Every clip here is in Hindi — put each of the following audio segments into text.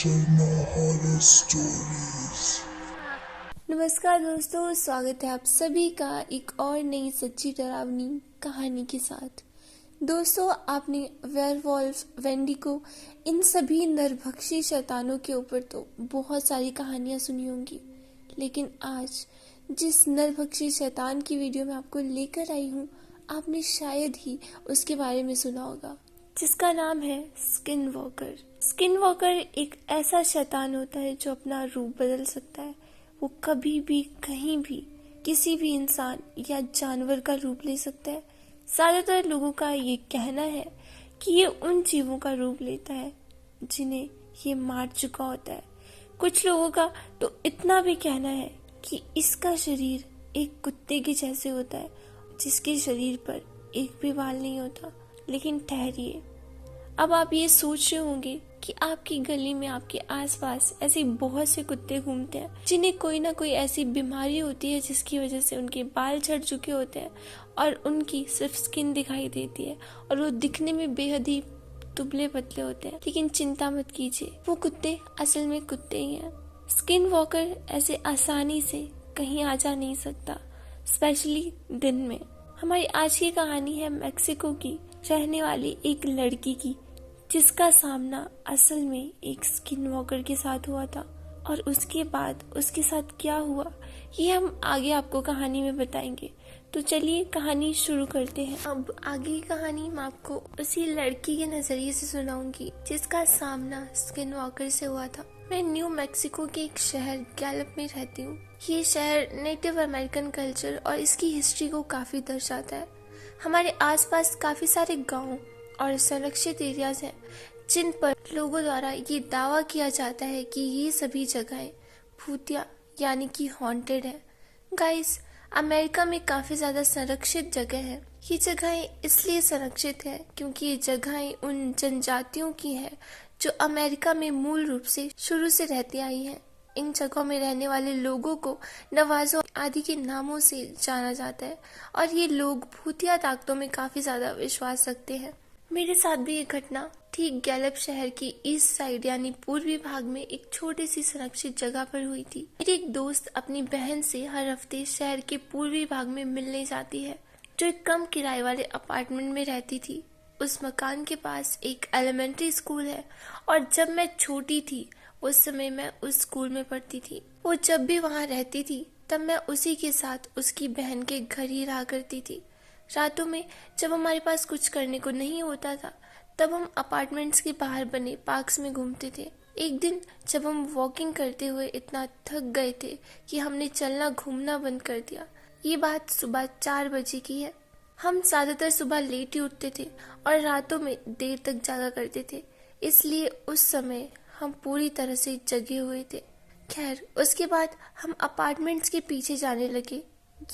Sharma horror stories. नमस्कार दोस्तों, स्वागत है आप सभी का एक और नई सच्ची डरावनी कहानी के साथ। दोस्तों, आपने वेयरवॉल्फ, वेंडिगो, इन सभी नरभक्षी शैतानों के ऊपर तो बहुत सारी कहानियां सुनी होंगी, लेकिन आज जिस नरभक्षी शैतान की वीडियो मैं आपको लेकर आई हूँ, आपने शायद ही उसके बारे में सुना होगा, जिसका नाम है स्किन वॉकर। स्किन वॉकर एक ऐसा शैतान होता है जो अपना रूप बदल सकता है। वो कभी भी, कहीं भी, किसी भी इंसान या जानवर का रूप ले सकता है। ज्यादातर लोगों का ये कहना है कि ये उन जीवों का रूप लेता है जिन्हें ये मार चुका होता है। कुछ लोगों का तो इतना भी कहना है कि इसका शरीर एक कुत्ते के जैसे होता है, जिसके शरीर पर एक भी बाल नहीं होता। लेकिन ठहरिए, अब आप ये सोच रहे होंगे कि आपकी गली में, आपके आसपास ऐसे बहुत से कुत्ते घूमते हैं जिन्हें कोई ना कोई ऐसी बीमारी होती है जिसकी वजह से उनके बाल झड़ चुके होते हैं और उनकी सिर्फ स्किन दिखाई देती है और वो दिखने में बेहद ही दुबले पतले होते हैं। लेकिन चिंता मत कीजिए, वो कुत्ते असल में कुत्ते ही हैं। स्किन वॉकर ऐसे आसानी से कहीं आ जा नहीं सकता, स्पेशली दिन में। हमारी आज की कहानी है मैक्सिको की रहने वाली एक लड़की की, जिसका सामना असल में एक स्किन वॉकर के साथ हुआ था। और उसके बाद उसके साथ क्या हुआ, ये हम आगे आपको कहानी में बताएंगे। तो चलिए कहानी शुरू करते हैं। अब आगे की कहानी मैं आपको उसी लड़की के नजरिए से सुनाऊंगी जिसका सामना स्किन वॉकर से हुआ था। मैं न्यू मैक्सिको के एक शहर गैलप में रहती हूँ। ये शहर नेटिव अमेरिकन कल्चर और इसकी हिस्ट्री को काफी दर्शाता है। हमारे आसपास काफी सारे गांव और संरक्षित एरियाज हैं जिन पर लोगों द्वारा ये दावा किया जाता है कि ये सभी जगहें भूतिया यानी कि हॉन्टेड है। गाइस, अमेरिका में काफी ज्यादा संरक्षित जगह है। ये जगहें इसलिए संरक्षित है क्योंकि ये जगहें उन जनजातियों की है जो अमेरिका में मूल रूप से शुरू से रहती आई हैं। इन जगहों में रहने वाले लोगों को नवाजों आदि के नामों से जाना जाता है और ये लोग भूतिया ताकतों में काफी ज्यादा विश्वास रखते हैं। मेरे साथ भी ये घटना ठीक गैलप शहर की ईस्ट साइड यानी पूर्वी भाग में एक छोटी सी संरक्षित जगह पर हुई थी। मेरी एक दोस्त अपनी बहन से हर हफ्ते शहर के पूर्वी भाग में मिलने जाती है, जो एक कम किराए वाले अपार्टमेंट में रहती थी। उस मकान के पास एक एलिमेंट्री स्कूल है और जब मैं छोटी थी उस समय मैं उस स्कूल में पढ़ती थी। वो जब भी वहाँ रहती थी तब मैं उसी के साथ उसकी बहन के घर ही रहा करती थी। रातों में जब हमारे पास कुछ करने को नहीं होता था तब हम अपार्टमेंट्स के बाहर बने पार्क्स में घूमते थे। एक दिन जब हम वॉकिंग करते हुए इतना थक गए थे कि हमने चलना घूमना बंद कर दिया। ये बात सुबह 4 बजे की है। हम ज्यादातर सुबह लेट ही उठते थे और रातों में देर तक जागा करते थे, इसलिए उस समय हम पूरी तरह से जगे हुए थे। खैर, उसके बाद हम अपार्टमेंट्स के पीछे जाने लगे।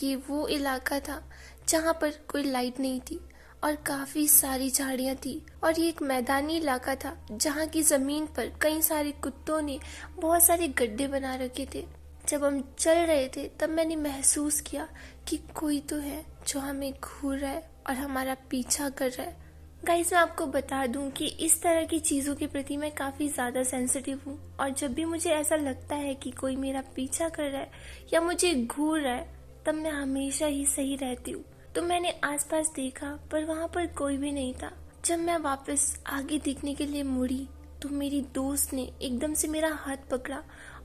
ये वो इलाका था जहाँ पर कोई लाइट नहीं थी और काफी सारी झाड़ियाँ थी और ये एक मैदानी इलाका था जहाँ की जमीन पर कई सारे कुत्तों ने बहुत सारे गड्ढे बना रखे थे। जब हम चल रहे थे तब मैंने महसूस किया कि कोई तो है जो हमें घूर रहा है और हमारा पीछा कर रहा है। गाइस, मैं आपको बता दूं कि इस तरह की चीजों के प्रति मैं काफी ज्यादा सेंसिटिव हूँ और जब भी मुझे ऐसा लगता है कि कोई मेरा पीछा कर रहा है या मुझे घूर रहा है तब मैं हमेशा ही सही रहती हूँ। तो मैंने आसपास देखा पर वहाँ पर कोई भी नहीं था। जब मैं वापस आगे देखने के लिए मुड़ी तो मेरी दोस्त ने एकदम से मेरा हाथ पकड़ा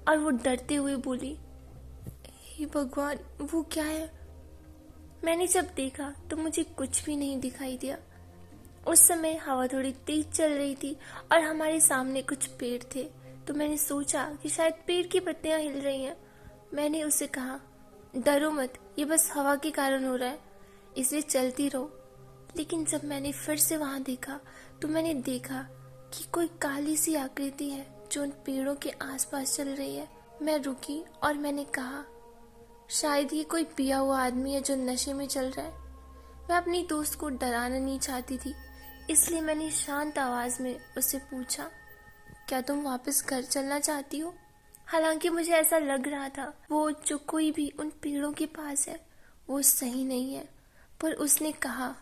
और वो डरते हुए बोली, हे भगवान, वो क्या है? मैंने जब देखा तो मुझे कुछ भी नहीं दिखाई दिया। उस समय हवा थोड़ी तेज चल रही थी और हमारे सामने कुछ पेड़ थे, तो मैंने सोचा कि शायद पेड़ की पत्तियां हिल रही हैं। मैंने उससे कहा, डरो मत, ये बस हवा के कारण हो रहा है, इसलिए चलती रहो। लेकिन जब मैंने फिर से वहां देखा तो मैंने देखा कि कोई काली सी आकृति है जो उन पेड़ों के आसपास चल रही है। मैं रुकी और मैंने कहा, शायद ये कोई पिया हुआ आदमी है जो नशे में चल रहा है। मैं अपनी दोस्त को डराना नहीं चाहती थी, इसलिए मैंने शांत आवाज में उससे पूछा, क्या तुम वापस घर चलना चाहती हो? हालांकि मुझे ऐसा लग रहा था वो जो कोई भी उन पेड़ों के पास है वो सही नहीं है, पर उसने कहा,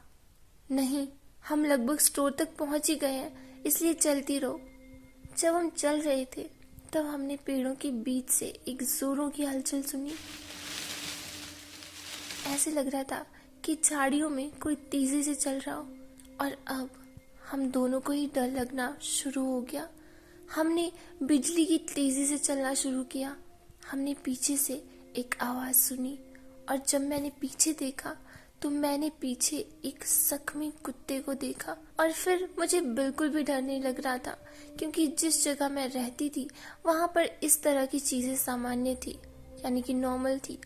नहीं, हम लगभग स्टोर तक पहुंच ही गए हैं, इसलिए चलती रहो। जब हम चल रहे थे तब हमने पेड़ों के बीच से एक जोरों की हलचल सुनी। ऐसे लग रहा था कि झाड़ियों में कोई तेजी से चल रहा हो। और अब हम दोनों को ही डर लगना शुरू हो गया। हमने बिजली की तेजी से चलना शुरू किया। हमने पीछे से एक आवाज सुनी और जब मैंने पीछे देखा तो मैंने पीछे एक जख्मी कुत्ते को देखा। और फिर मुझे बिल्कुल भी डर नहीं लग रहा था, क्योंकि जिस जगह मैं रहती थी वहां पर इस तरह की चीजें सामान्य थी, यानी कि नॉर्मल थी।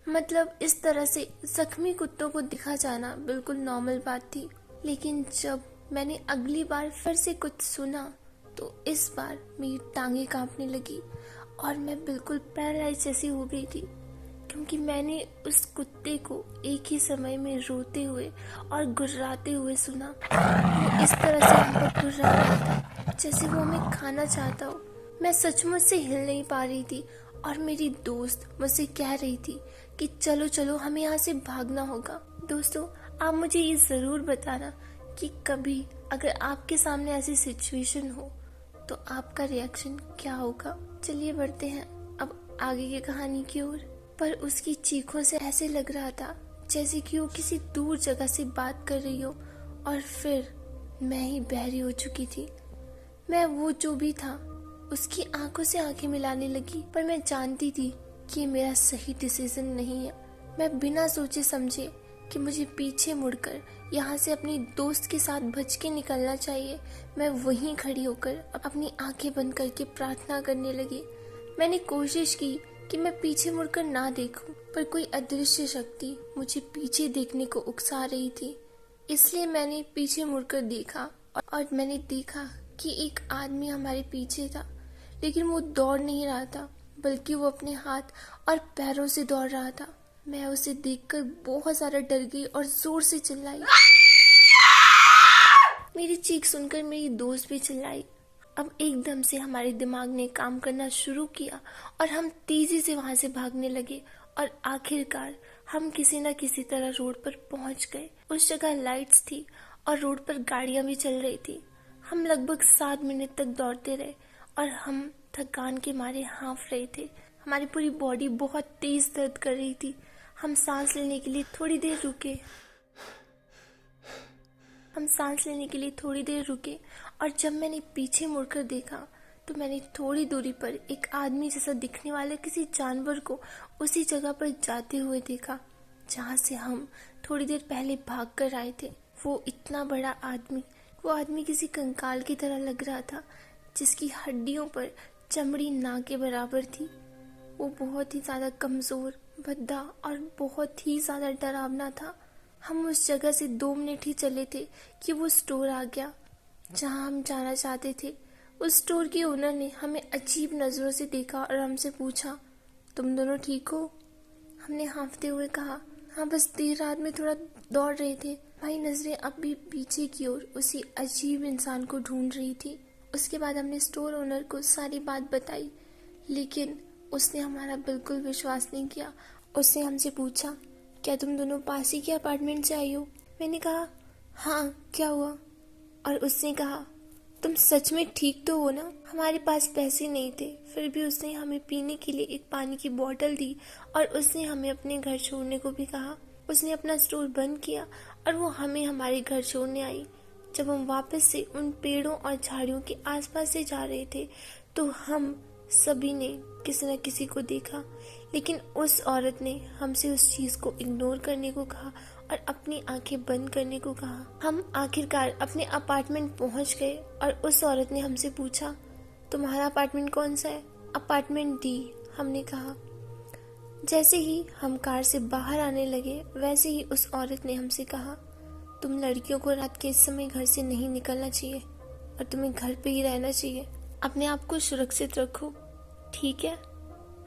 मतलब इस तरह से जख्मी कुत्तों को दिखा जाना बिल्कुल नॉर्मल बात थी। लेकिन जब मैंने अगली बार फिर से कुछ सुना तो इस बार मेरी टांगें कांपने लगी और मैं बिल्कुल पैरालाइज जैसी हो गई थी, क्योंकि मैंने उस कुत्ते को एक ही समय में रोते हुए और गुर्राते हुए सुना। वो इस तरह से हम पर गुर्रा रहा था जैसे वो हमें खाना चाहता हो। मैं सचमुच से हिल नहीं पा रही थी और मेरी दोस्त मुझसे कह रही थी कि चलो चलो हमें यहाँ से भागना होगा। दोस्तों, आप मुझे ये जरूर बताना कि कभी अगर आपके सामने ऐसी सिचुएशन हो तो आपका रिएक्शन क्या होगा। चलिए बढ़ते हैं अब आगे की कहानी की ओर। पर उसकी चीखों से ऐसे लग रहा था जैसे कि वो किसी दूर जगह से बात कर रही हो और फिर मैं ही बहरी हो चुकी थी। मैं वो जो भी था उसकी आंखों से आंखें मिलाने लगी, पर मैं जानती थी कि ये मेरा सही डिसीजन नहीं है। मैं बिना सोचे समझे कि मुझे पीछे मुड़कर यहाँ से अपनी दोस्त के साथ बच के निकलना चाहिए, मैं वहीं खड़ी होकर अपनी आंखें बंद करके प्रार्थना करने लगी। मैंने कोशिश की कि मैं पीछे मुड़कर ना देखूं, पर कोई अदृश्य शक्ति मुझे पीछे देखने को उकसा रही थी। इसलिए मैंने पीछे मुड़कर देखा और मैंने देखा कि एक आदमी हमारे पीछे था, लेकिन वो दौड़ नहीं रहा था, बल्कि वो अपने हाथ और पैरों से दौड़ रहा था। मैं उसे देखकर बहुत ज्यादा डर गई और जोर से चिल्लाई। मेरी चीख सुनकर मेरी दोस्त भी चिल्लाई। अब एकदम से हमारे दिमाग ने काम करना शुरू किया और हम तेजी से वहां से भागने लगे और आखिरकार हम किसी न किसी तरह रोड पर पहुंच गए। उस जगह लाइट्स थी और रोड पर गाड़ियां भी चल रही थी। हम लगभग 7 मिनट तक दौड़ते रहे और हम थकान के मारे हाँफ रहे थे। हमारी पूरी बॉडी बहुत तेज दर्द कर रही थी। हम सांस लेने के लिए थोड़ी देर रुके और जब मैंने पीछे मुड़कर देखा तो मैंने थोड़ी दूरी पर एक आदमी जैसा दिखने वाले किसी जानवर को उसी जगह पर जाते हुए देखा जहां से हम थोड़ी देर पहले भाग कर आए थे। वो इतना बड़ा आदमी, वो आदमी किसी कंकाल की तरह लग रहा था, जिसकी हड्डियों पर चमड़ी ना के बराबर थी। वो बहुत ही ज्यादा कमजोर, भद्दा और बहुत ही ज्यादा डरावना था। हम उस जगह से 2 मिनट ही चले थे कि वो स्टोर आ गया जहां हम जाना चाहते थे। उस स्टोर के ओनर ने हमें अजीब नजरों से देखा और हमसे पूछा, तुम दोनों ठीक हो? हमने हाँफते हुए कहा, हाँ, बस देर रात में थोड़ा दौड़ रहे थे। भाई नजरें अब भी पीछे की ओर उसी अजीब इंसान को ढूंढ रही थी। उसके बाद हमने स्टोर ओनर को सारी बात बताई, लेकिन उसने हमारा बिल्कुल विश्वास नहीं किया। उसने हमसे पूछा, क्या तुम दोनों पास ही के अपार्टमेंट से आई हो? मैंने कहा, हाँ, क्या हुआ? और उसने कहा, तुम सच में ठीक तो हो ना? हमारे पास पैसे नहीं थे, फिर भी उसने हमें पीने के लिए एक पानी की बोतल दी और उसने हमें अपने घर छोड़ने को भी कहा। उसने अपना स्टोर बंद किया और वो हमें हमारे घर छोड़ने आई। जब हम वापस से उन पेड़ों और झाड़ियों के आसपास से जा रहे थे तो हम सभी ने किसी न किसी को देखा, लेकिन उस औरत ने हमसे उस चीज को इग्नोर करने को कहा और अपनी आंखें बंद करने को कहा। हम आखिरकार अपने अपार्टमेंट पहुंच गए और उस औरत ने हमसे पूछा, तुम्हारा अपार्टमेंट कौन सा है? अपार्टमेंट डी, हमने कहा। जैसे ही हम कार से बाहर आने लगे वैसे ही उस औरत ने हमसे कहा, तुम लड़कियों को रात के इस समय घर से नहीं निकलना चाहिए और तुम्हें घर पे ही रहना चाहिए। अपने आप को सुरक्षित रखो, ठीक है?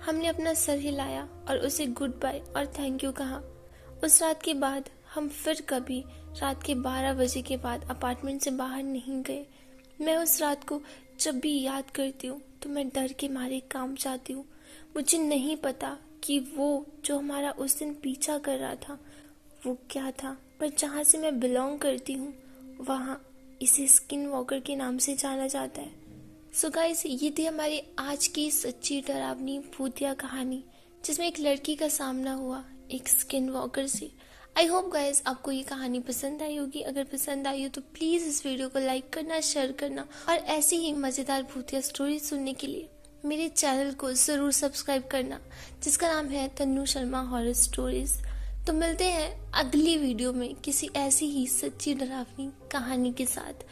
हमने अपना सर हिलाया और उसे गुड बाय और थैंक यू कहा। उस रात के बाद हम फिर कभी रात के 12 बजे के बाद अपार्टमेंट से बाहर नहीं गए। मैं उस रात को जब भी याद करती हूँ तो मैं डर के मारे काम जाती हूँ। मुझे नहीं पता कि वो जो हमारा उस दिन पीछा कर रहा था वो क्या था, पर जहाँ से मैं बिलोंग करती हूँ वहाँ इसे स्किन वॉकर के नाम से जाना जाता है। सो गाइस, ये थी हमारी आज की सच्ची डरावनी भूतिया कहानी, जिसमें एक लड़की का सामना हुआ एक स्किन वॉकर से। आई होप गाइस आपको ये कहानी पसंद आई होगी। अगर पसंद आई हो तो प्लीज़ इस वीडियो को लाइक करना, शेयर करना और ऐसी ही मज़ेदार भूतिया स्टोरी सुनने के लिए मेरे चैनल को ज़रूर सब्सक्राइब करना, जिसका नाम है तन्नू शर्मा हॉरर स्टोरीज। तो मिलते हैं अगली वीडियो में किसी ऐसी ही सच्ची डरावनी कहानी के साथ।